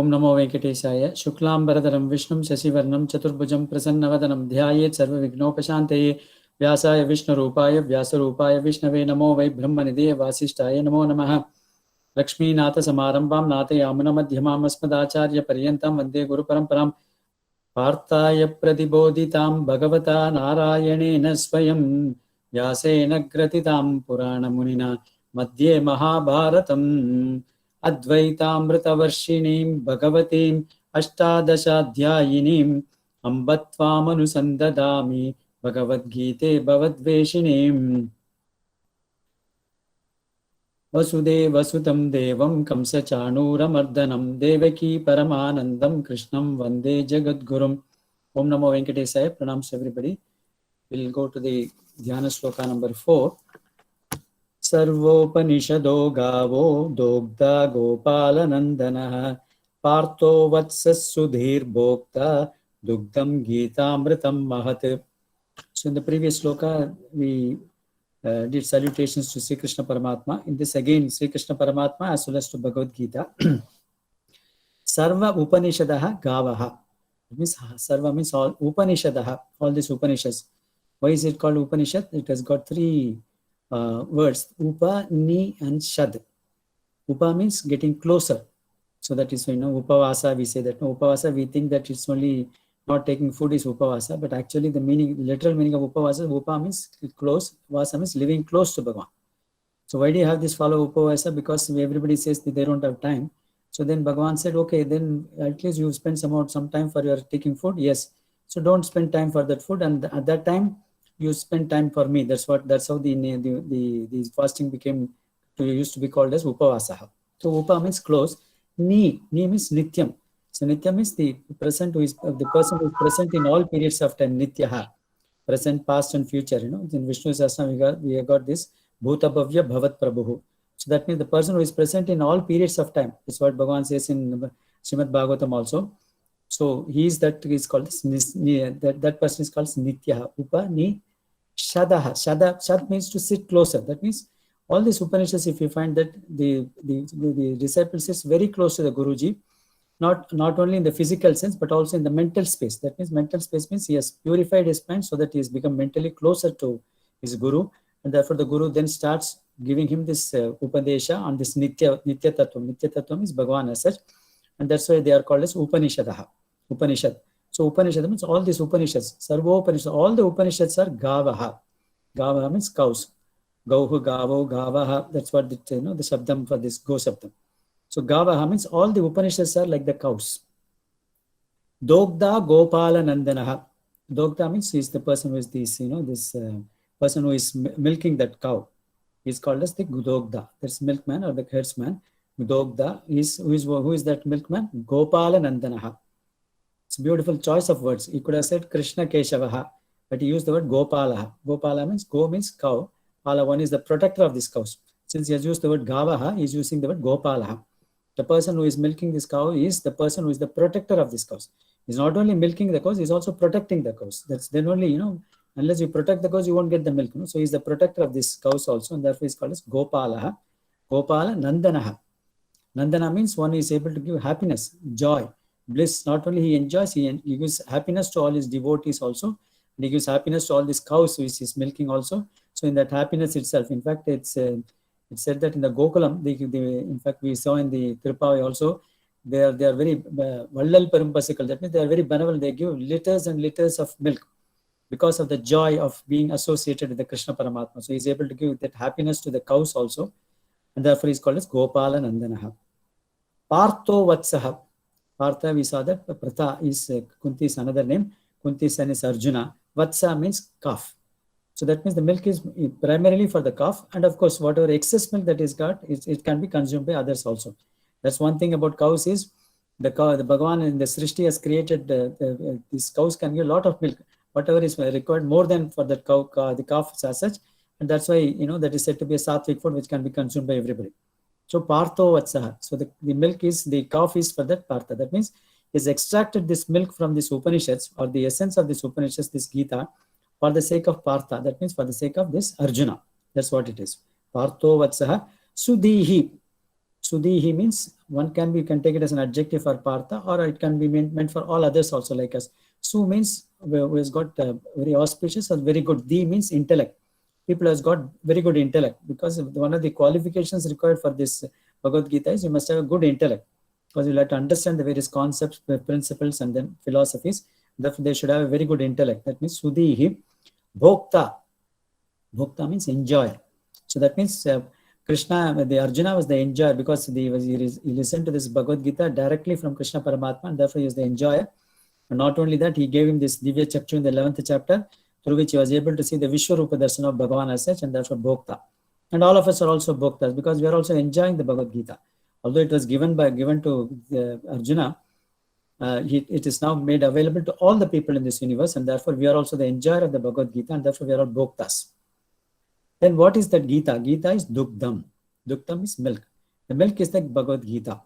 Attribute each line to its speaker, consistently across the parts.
Speaker 1: Om Namo Venkatesaya. Shuklam Bharadaram Vishnum Shasivarnam Chaturbhujam Prasannavanam Dhyayet Sarva Vignopashantaye. Vyasaya Vishnu Rupaya Vyasa Rupaya Vishnave Namo Vai Brahmanidhe Vasishtaya Namo Namaha. Lakshmi Nata Samarambam Nata Yamuna Madhyamam Asmadacharya Paryantam Vande Guru Paramparam. Partaya Pradibodhitam Bhagavata Narayanena Swayam Vyasena Gratitam Purana Munina Madhye Mahabharatam Advaitamritavarshinim Bhagavatim Ashtadashadhyayinim Ambatvamanusandadami Bhagavad Gita Bhavadveshinim Vasudevasutam Devam Kamsachanuramardanam Devaki Paramanandam Krishnam Vande Jagadgurum. Om Namo Venkatesaya. Pranams to everybody. We'll go to the Dhyana sloka number 4. Sarvopanishado Gavo Dogda Gopala Nandana Partho Vatsas Sudhir Bhokta Dugdam Gita Amritam Mahat. So in the previous sloka, we did salutations to Sri Krishna Paramatma. In this again, Sri Krishna Paramatma as well as to Bhagavad Gita. Sarva Upanishadaha Gavaha. It means Sarva means all. Upanishadaha, all these Upanishads. Why is it called Upanishad? It has got three words. Upa, Ni and Shad. Upa means getting closer. So that is, Upavasa, we say that. No, Upavasa, we think that it's only not taking food is Upavasa, but actually the meaning, literal meaning of Upavasa, Upa means close, Vasa means living close to Bhagavan. So why do you have this follow Upavasa? Because everybody says that they don't have time. So then Bhagavan said, okay, then at least you spend some time for your taking food. Yes. So don't spend time for that food. And at that time, you spend time for me. That's how the fasting used to be called as Upavasa. So Upa means close. Ni means Nityam. So Nitya means the person who is present in all periods of time. Nityaha, present, past, and future. In Vishnu Sahasranam we have got this Bhuta Bhavya Bhavat Prabhu. So that means the person who is present in all periods of time. That's what Bhagavan says in Srimad Bhagavatam also. So that person is called Nityaha. Upa Ni Shadaha. Shad means to sit closer. That means all these Upanishads, if you find that the disciple sits very close to the Guruji, not only in the physical sense, but also in the mental space. That means mental space means he has purified his mind so that he has become mentally closer to his Guru. And therefore the Guru then starts giving him this Upadesha on this Nitya Tattva. Nitya Tattva means Bhagavan as such. And that's why they are called as Upanishad. So Upanishad means all these Upanishads. Sarvo Upanishad, all the Upanishads are Gavaha. Gavaha means cows. Gauhu, Gavo, Gavaha. That's what the Shabdam for this Go Shabdam. So Gavaha means all the Upanishads are like the cows. Dogda Gopala Nandanaha. Dogda means he is the person who is this person who is milking that cow. He is called as the Dogda. That's milkman or the herdsman. Dogda who is that milkman? Gopala Nandanaha. It's a beautiful choice of words. He could have said Krishna Keshavaha, but he used the word Gopalaha. Gopala means go means cow. Pala one is the protector of this cows. Since he has used the word Gavaha, he is using the word Gopalaha. The person who is milking this cow is the person who is the protector of this cows. He's not only milking the cows, he's also protecting the cows. That's then only, unless you protect the cows, you won't get the milk. So he's the protector of this cows also, and therefore he's called as Gopalaha. Gopala Nandanaha. Nandana means one is able to give happiness, joy, bliss. Not only he enjoys, he gives happiness to all his devotees also. And he gives happiness to all these cows which he's milking also. So in that happiness itself, in fact, it's said that in the Gokulam, in fact, we saw in the Tirupavai also, they are very Vallal Perumpasikal. That means they are very benevolent. They give liters and liters of milk because of the joy of being associated with the Krishna Paramatma. So he's able to give that happiness to the cows also. And therefore he's called as Gopala Nandanaha. Partho Vatsaha. Partha, we saw that. Pratha is Kunti's another name. Kunti's son is Arjuna. Vatsa means calf. So that means the milk is primarily for the calf. And of course, whatever excess milk that is got, it can be consumed by others also. That's one thing about cows is the Bhagavan in the Srishti has created these cows can give a lot of milk. Whatever is required more than for that cow, the calf as such. And that's why, that is said to be a sattvic food which can be consumed by everybody. So Partho Vatsaha. So the milk is, the calf is for that Partha. That means he's extracted this milk from this Upanishads or the essence of this Upanishads, this Gita, for the sake of Partha. That means for the sake of this Arjuna. That's what it is. Partho Vatsaha Sudhihi. Sudhihi means you can take it as an adjective for Partha, or it can be meant for all others also like us. Su means who has got very auspicious or very good. Di means intellect. People has got very good intellect, because one of the qualifications required for this Bhagavad Gita is you must have a good intellect, because you have to understand the various concepts, principles, and then philosophies. Therefore, they should have a very good intellect. That means Sudhihi. Bhokta. Bhokta means enjoyer. So that means Krishna, the Arjuna was the enjoyer, because he listened to this Bhagavad Gita directly from Krishna Paramatma, and therefore he was the enjoyer. And not only that, he gave him this Divya Chakchu in the 11th chapter, through which he was able to see the Vishwarupa Darshan of Bhagavan as such, and therefore Bhokta. And all of us are also Bhoktas, because we are also enjoying the Bhagavad Gita. Although it was given to Arjuna, it is now made available to all the people in this universe, and therefore we are also the enjoyer of the Bhagavad Gita, and therefore we are all Bhoktas. Then what is that Gita? Gita is Dugdham. Dugdham is milk. The milk is the Bhagavad Gita.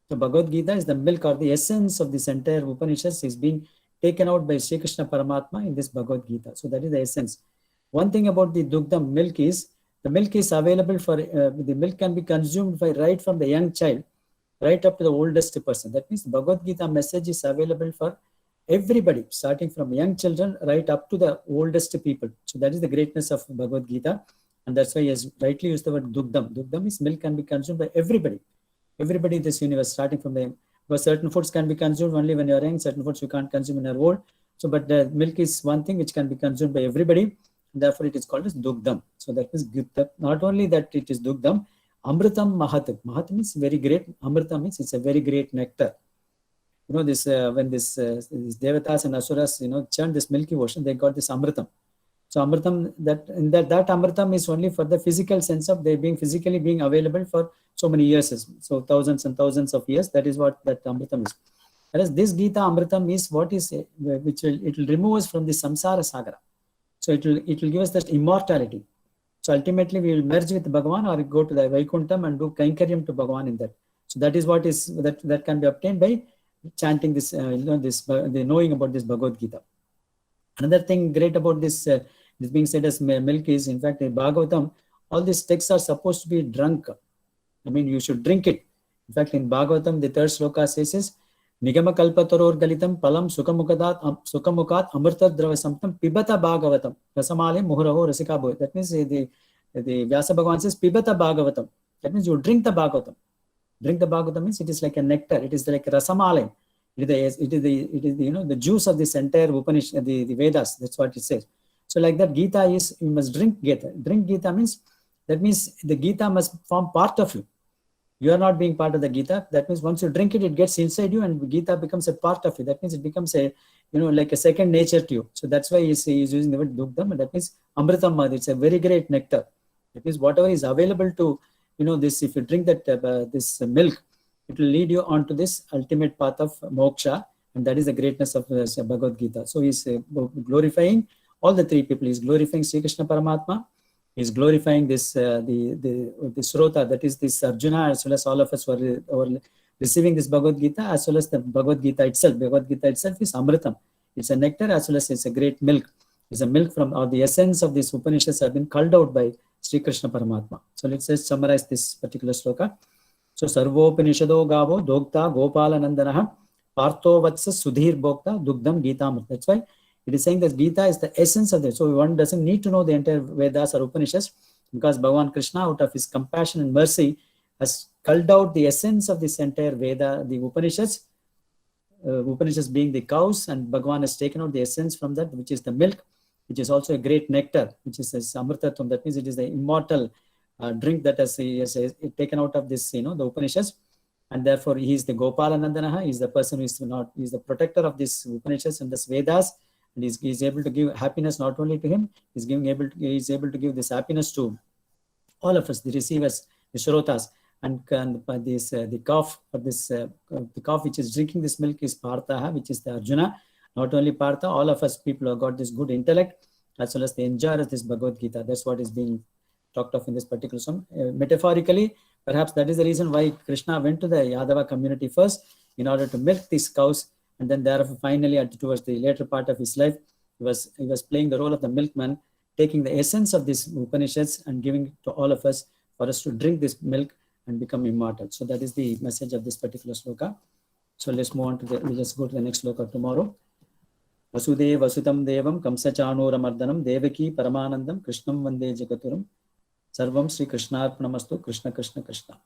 Speaker 1: The Bhagavad Gita is the milk, or the essence of this entire Upanishads is being taken out by Sri Krishna Paramatma in this Bhagavad Gita. So that is the essence. One thing about the Dugdham milk is, the milk is available for, the milk can be consumed by right from the young child, right up to the oldest person. That means the Bhagavad Gita message is available for everybody, starting from young children right up to the oldest people. So that is the greatness of Bhagavad Gita. And that's why he has rightly used the word Dugdham. Dugdham is milk can be consumed by everybody. Everybody in this universe, starting from the, because certain foods can be consumed only when you are young, certain foods you can't consume when you are old. So, but the milk is one thing which can be consumed by everybody. Therefore, it is called as Dugdham. So that means not only that it is Dugdham, Amritam Mahat. Mahat means very great. Amrita means it's a very great nectar. You know, this when this Devatas and Asuras, churned this milky ocean, they got this Amritam. So Amritam, that Amritam is only for the physical sense of they being physically being available for so many years, so thousands and thousands of years. That is what that Amritam is. Whereas this Gita Amritam is what is which it will remove us from the samsara sagara. So it will give us that immortality. So ultimately we will merge with Bhagavan, or go to the Vaikuntham and do Kainkaryam to Bhagavan in that. So that is what is that can be obtained by chanting this, the knowing about this Bhagavad Gita. Another thing great about this being said as milk is, in fact, in Bhagavatam, all these texts are supposed to be drunk. I mean, you should drink it. In fact, in Bhagavatam, the third sloka says, Nigama kalpataror galitam palam sukamukat amrta dravasamtam pibata Bhagavatam rasamale muhuraho rasika bhoy. That means the Vyasa Bhagavan says, Pibata Bhagavatam. That means you drink the Bhagavatam. Drink the Bhagavatam means it is like a nectar. It is like rasamalai. It is the juice of this entire Upanishad, the Vedas. That's what it says. So like that, Gita is, you must drink Gita. Drink Gita means, that means the Gita must form part of you. You are not being part of the Gita. That means once you drink it, it gets inside you, and Gita becomes a part of you. That means it becomes a, like a second nature to you. So that's why he's using the word Dugdham, and that means Amritam Mad. It's a very great nectar. That means whatever is available to, this, if you drink that this milk, it will lead you on to this ultimate path of moksha, and that is the greatness of Bhagavad Gita. So he's glorifying all the three people. He's glorifying Sri Krishna Paramatma. He's glorifying this the Srota, that is this Arjuna, as well as all of us who are receiving this Bhagavad Gita, as well as the Bhagavad Gita itself. Bhagavad Gita itself is Amritam. It's a nectar, as well as it's a great milk. It's a milk from, or the essence of these Upanishads have been culled out by Sri Krishna Paramatma. So let's just summarize this particular sloka. So Sarvopanishado Gavo Dogta Gopala Nandanaha Partho Vatsa Sudhir Bhokta Dugdham Gita Amrit. That's why it is saying that Gita is the essence of this. So one doesn't need to know the entire Vedas or Upanishads, because Bhagavan Krishna, out of his compassion and mercy, has culled out the essence of this entire Veda, the Upanishads. Upanishads being the cows, and Bhagavan has taken out the essence from that, which is the milk, which is also a great nectar, which is Amritatum. That means it is the immortal drink that has taken out of this, the Upanishads. And therefore he is the Gopala Nandanaha. He is the person who is the protector of these Upanishads and this Vedas. And he is able to give happiness not only to him, he is able to give this happiness to all of us, the receivers, the Shrotas. And the calf, the calf which is drinking this milk is Partha, which is the Arjuna. Not only Partha, all of us people have got this good intellect, as well as the enjoyer of this Bhagavad Gita. That's what is being talked of in this particular song. Metaphorically, perhaps that is the reason why Krishna went to the Yadava community first, in order to milk these cows. And then therefore, finally, towards the later part of his life, he was playing the role of the milkman, taking the essence of these Upanishads and giving it to all of us for us to drink this milk, and become immortal. So that is the message of this particular sloka. So let's move on to we'll just go to the next sloka tomorrow. Vasudev Vasutam Devam Kamsachanuramardanam Devaki Paramanandam Krishnam Vande Jagaturam Sarvam Sri Krishnarpanamastu Krishna Krishna Krishna.